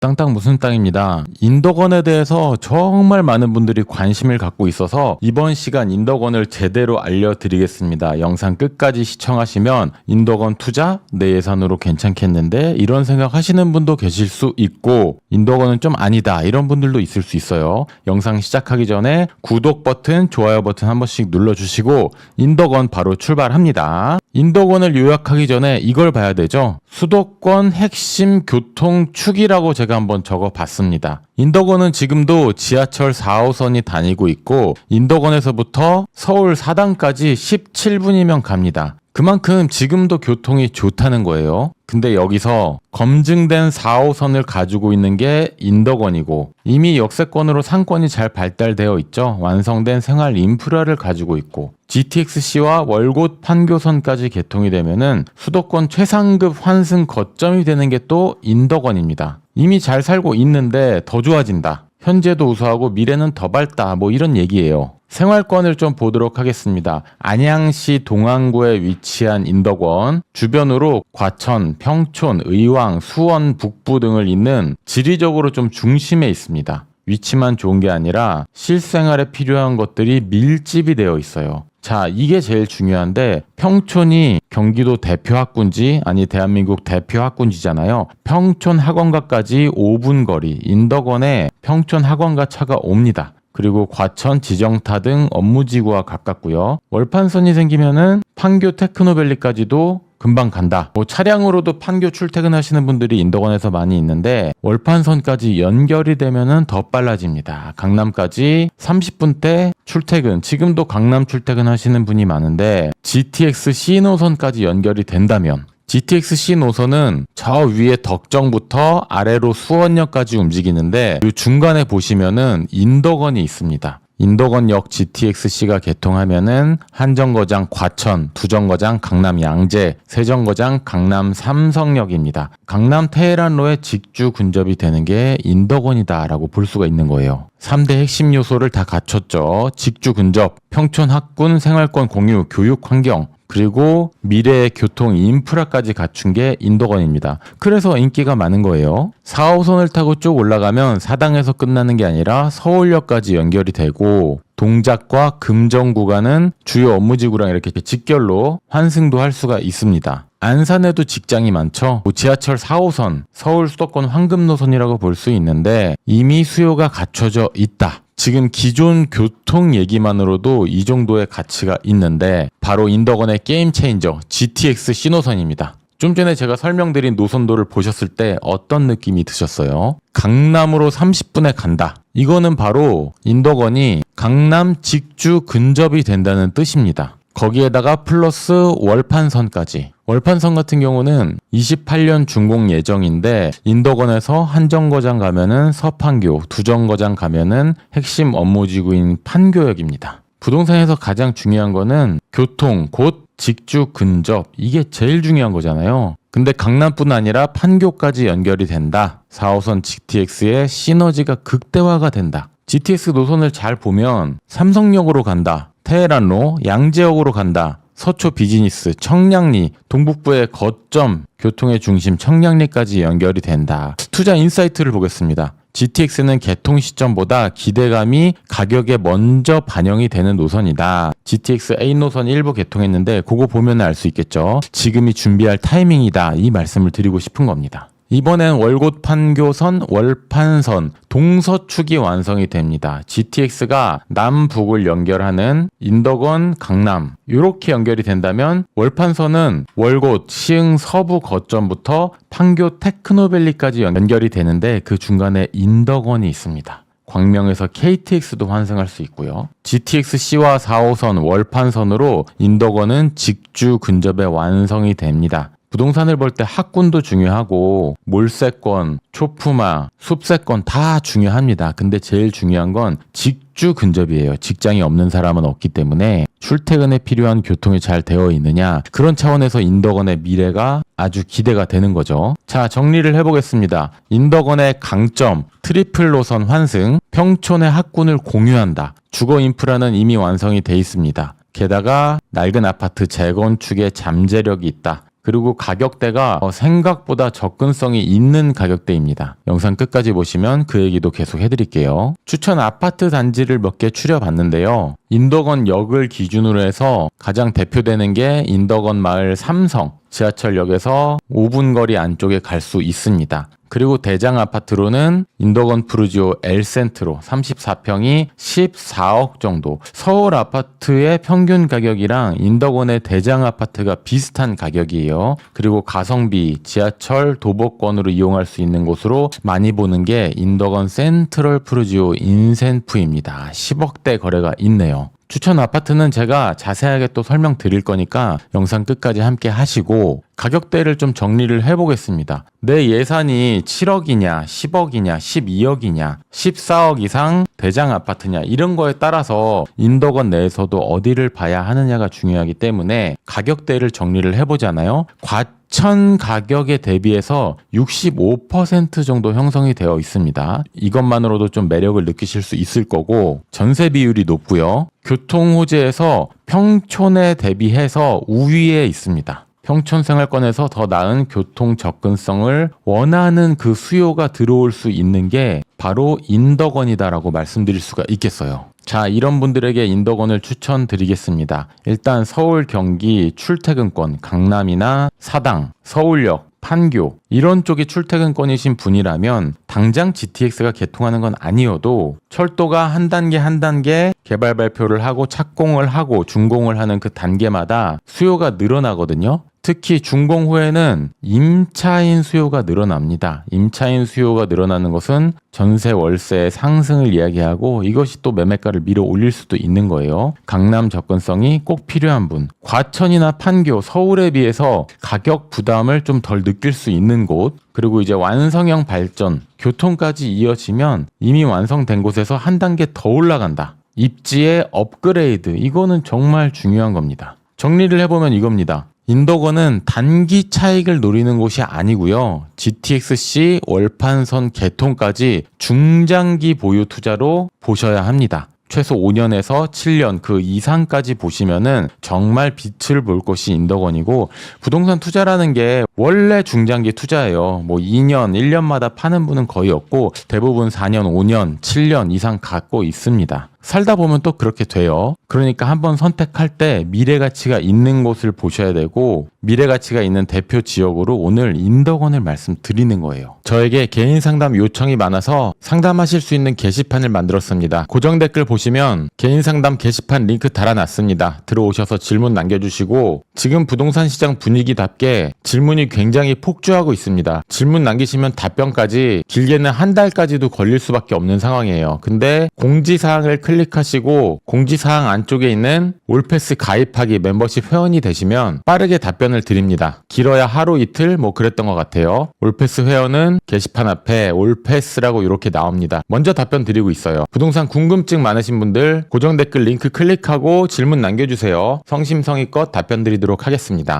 땅땅 무슨 땅입니다. 인덕원에 대해서 정말 많은 분들이 관심을 갖고 있어서 이번 시간 인덕원을 제대로 알려드리겠습니다. 영상 끝까지 시청하시면 인덕원 투자 내 예산으로 괜찮겠는데 이런 생각하시는 분도 계실 수 있고 인덕원은 좀 아니다 이런 분들도 있을 수 있어요. 영상 시작하기 전에 구독 버튼, 좋아요 버튼 한 번씩 눌러주시고 인덕원 바로 출발합니다. 인덕원을 요약하기 전에 이걸 봐야 되죠. 수도권 핵심 교통축이라고 제가 한번 적어봤습니다. 인덕원은 지금도 지하철 4호선이 다니고 있고 인덕원에서부터 서울 사당까지 17분이면 갑니다. 그만큼 지금도 교통이 좋다는 거예요. 근데 여기서 검증된 4호선을 가지고 있는 게 인덕원이고 이미 역세권으로 상권이 잘 발달되어 있죠. 완성된 생활 인프라를 가지고 있고 GTX-C와 월곶 판교선까지 개통이 되면은 수도권 최상급 환승 거점이 되는 게 또 인덕원입니다. 이미 잘 살고 있는데 더 좋아진다. 현재도 우수하고 미래는 더 밝다. 뭐 이런 얘기예요. 생활권을 좀 보도록 하겠습니다. 안양시 동안구에 위치한 인덕원, 주변으로 과천, 평촌, 의왕, 수원, 북부 등을 잇는 지리적으로 좀 중심에 있습니다. 위치만 좋은 게 아니라 실생활에 필요한 것들이 밀집이 되어 있어요. 자, 이게 제일 중요한데 평촌이 경기도 대표 학군지 아니 대한민국 대표 학군지잖아요. 평촌 학원가까지 5분 거리, 인덕원에 평촌 학원가 차가 옵니다. 그리고 과천, 지정타 등 업무지구와 가깝고요. 월판선이 생기면은 판교 테크노밸리까지도 금방 간다. 뭐 차량으로도 판교 출퇴근하시는 분들이 인덕원에서 많이 있는데 월판선까지 연결이 되면은 더 빨라집니다. 강남까지 30분대 출퇴근. 지금도 강남 출퇴근하시는 분이 많은데 GTX-C 노선까지 연결이 된다면 GTX-C 노선은 저 위에 덕정부터 아래로 수원역까지 움직이는데 이 중간에 보시면은 인덕원이 있습니다. 인덕원역 GTX-C가 개통하면은 한정거장 과천, 두정거장 강남 양재, 세정거장 강남 삼성역입니다. 강남 테헤란로에 직주 근접이 되는 게 인덕원이다라고 볼 수가 있는 거예요. 3대 핵심 요소를 다 갖췄죠. 직주 근접, 평촌 학군 생활권 공유, 교육 환경, 그리고 미래의 교통 인프라까지 갖춘 게 인덕원입니다. 그래서 인기가 많은 거예요. 4호선을 타고 쭉 올라가면 사당에서 끝나는 게 아니라 서울역까지 연결이 되고 동작과 금정 구간은 주요 업무지구랑 이렇게 직결로 환승도 할 수가 있습니다. 안산에도 직장이 많죠. 지하철 4호선, 서울 수도권 황금 노선이라고 볼 수 있는데 이미 수요가 갖춰져 있다. 지금 기존 교통 얘기만으로도 이 정도의 가치가 있는데 바로 인덕원의 게임 체인저 GTX-C 노선입니다. 좀 전에 제가 설명드린 노선도를 보셨을 때 어떤 느낌이 드셨어요? 강남으로 30분에 간다. 이거는 바로 인덕원이 강남 직주 근접이 된다는 뜻입니다. 거기에다가 플러스 월판선까지. 월판선 같은 경우는 28년 준공 예정인데 인덕원에서 한정거장 가면은 서판교, 두정거장 가면은 핵심 업무지구인 판교역입니다. 부동산에서 가장 중요한 거는 교통, 곧 직주 근접. 이게 제일 중요한 거잖아요. 근데 강남뿐 아니라 판교까지 연결이 된다. 4호선 GTX의 시너지가 극대화가 된다. GTX 노선을 잘 보면 삼성역으로 간다. 테헤란로, 양재역으로 간다. 서초 비즈니스, 청량리, 동북부의 거점, 교통의 중심 청량리까지 연결이 된다. 투자 인사이트를 보겠습니다. GTX는 개통 시점보다 기대감이 가격에 먼저 반영이 되는 노선이다. GTX A 노선 일부 개통했는데 그거 보면 알 수 있겠죠. 지금이 준비할 타이밍이다. 이 말씀을 드리고 싶은 겁니다. 이번엔 월곶 판교선, 월판선, 동서축이 완성이 됩니다. GTX가 남북을 연결하는 인덕원, 강남 이렇게 연결이 된다면 월판선은 월곶, 시흥 서부 거점부터 판교 테크노밸리까지 연결이 되는데 그 중간에 인덕원이 있습니다. 광명에서 KTX도 환승할 수 있고요. GTX-C와 4호선, 월판선으로 인덕원은 직주 근접에 완성이 됩니다. 부동산을 볼 때 학군도 중요하고 몰세권, 초품화, 숲세권 다 중요합니다. 근데 제일 중요한 건 직주 근접이에요. 직장이 없는 사람은 없기 때문에 출퇴근에 필요한 교통이 잘 되어 있느냐. 그런 차원에서 인덕원의 미래가 아주 기대가 되는 거죠. 자, 정리를 해보겠습니다. 인덕원의 강점, 트리플 노선 환승, 평촌의 학군을 공유한다. 주거 인프라는 이미 완성이 돼 있습니다. 게다가 낡은 아파트 재건축에 잠재력이 있다. 그리고 가격대가 생각보다 접근성이 있는 가격대입니다. 영상 끝까지 보시면 그 얘기도 계속 해드릴게요. 추천 아파트 단지를 몇 개 추려봤는데요. 인덕원 역을 기준으로 해서 가장 대표되는 게 인덕원 마을 삼성, 지하철역에서 5분 거리 안쪽에 갈 수 있습니다. 그리고 대장 아파트로는 인덕원 푸르지오 엘센트로 34평이 14억 정도. 서울 아파트의 평균 가격이랑 인덕원의 대장 아파트가 비슷한 가격이에요. 그리고 가성비, 지하철, 도보권으로 이용할 수 있는 곳으로 많이 보는 게 인덕원 센트럴 푸르지오 인센프입니다. 10억대 거래가 있네요. 추천 아파트는 제가 자세하게 또 설명드릴 거니까 영상 끝까지 함께 하시고 가격대를 좀 정리를 해보겠습니다. 내 예산이 7억이냐, 10억이냐, 12억이냐, 14억 이상 대장 아파트냐 이런 거에 따라서 인덕원 내에서도 어디를 봐야 하느냐가 중요하기 때문에 가격대를 정리를 해보잖아요. 과천 가격에 대비해서 65% 정도 형성이 되어 있습니다. 이것만으로도 좀 매력을 느끼실 수 있을 거고 전세 비율이 높고요. 교통 호재에서 평촌에 대비해서 우위에 있습니다. 평촌 생활권에서 더 나은 교통 접근성을 원하는 그 수요가 들어올 수 있는 게 바로 인덕원이다라고 말씀드릴 수가 있겠어요. 자, 이런 분들에게 인덕원을 추천드리겠습니다. 일단 서울, 경기 출퇴근권, 강남이나 사당, 서울역, 판교 이런 쪽이 출퇴근권이신 분이라면 당장 GTX가 개통하는 건 아니어도 철도가 한 단계 한 단계 개발 발표를 하고 착공을 하고 준공을 하는 그 단계마다 수요가 늘어나거든요. 특히 준공 후에는 임차인 수요가 늘어납니다. 임차인 수요가 늘어나는 것은 전세 월세의 상승을 이야기하고 이것이 또 매매가를 밀어 올릴 수도 있는 거예요. 강남 접근성이 꼭 필요한 분, 과천이나 판교, 서울에 비해서 가격 부담을 좀 덜 느낄 수 있는 곳, 그리고 이제 완성형 발전, 교통까지 이어지면 이미 완성된 곳에서 한 단계 더 올라간다. 입지의 업그레이드, 이거는 정말 중요한 겁니다. 정리를 해보면 이겁니다. 인덕원은 단기 차익을 노리는 곳이 아니고요. GTX-C 월판선 개통까지 중장기 보유 투자로 보셔야 합니다. 최소 5년에서 7년 그 이상까지 보시면은 정말 빛을 볼 곳이 인덕원이고 부동산 투자라는 게 원래 중장기 투자예요. 뭐 2년, 1년마다 파는 분은 거의 없고 대부분 4년, 5년, 7년 이상 갖고 있습니다. 살다 보면 또 그렇게 돼요. 그러니까 한번 선택할 때 미래 가치가 있는 곳을 보셔야 되고 미래 가치가 있는 대표 지역으로 오늘 인덕원을 말씀드리는 거예요. 저에게 개인 상담 요청이 많아서 상담하실 수 있는 게시판을 만들었습니다. 고정 댓글 보시면 개인 상담 게시판 링크 달아놨습니다. 들어오셔서 질문 남겨주시고 지금 부동산 시장 분위기답게 질문이 굉장히 폭주하고 있습니다. 질문 남기시면 답변까지 길게는 한 달까지도 걸릴 수밖에 없는 상황이에요. 근데 공지사항을 클릭하시고 공지사항 안쪽에 있는 올패스 가입하기 멤버십 회원이 되시면 빠르게 답변을 드립니다. 길어야 하루 이틀 뭐 그랬던 것 같아요. 올패스 회원은 게시판 앞에 올패스라고 이렇게 나옵니다. 먼저 답변 드리고 있어요. 부동산 궁금증 많으신 분들 고정 댓글 링크 클릭하고 질문 남겨주세요. 성심성의껏 답변 드리도록 하겠습니다.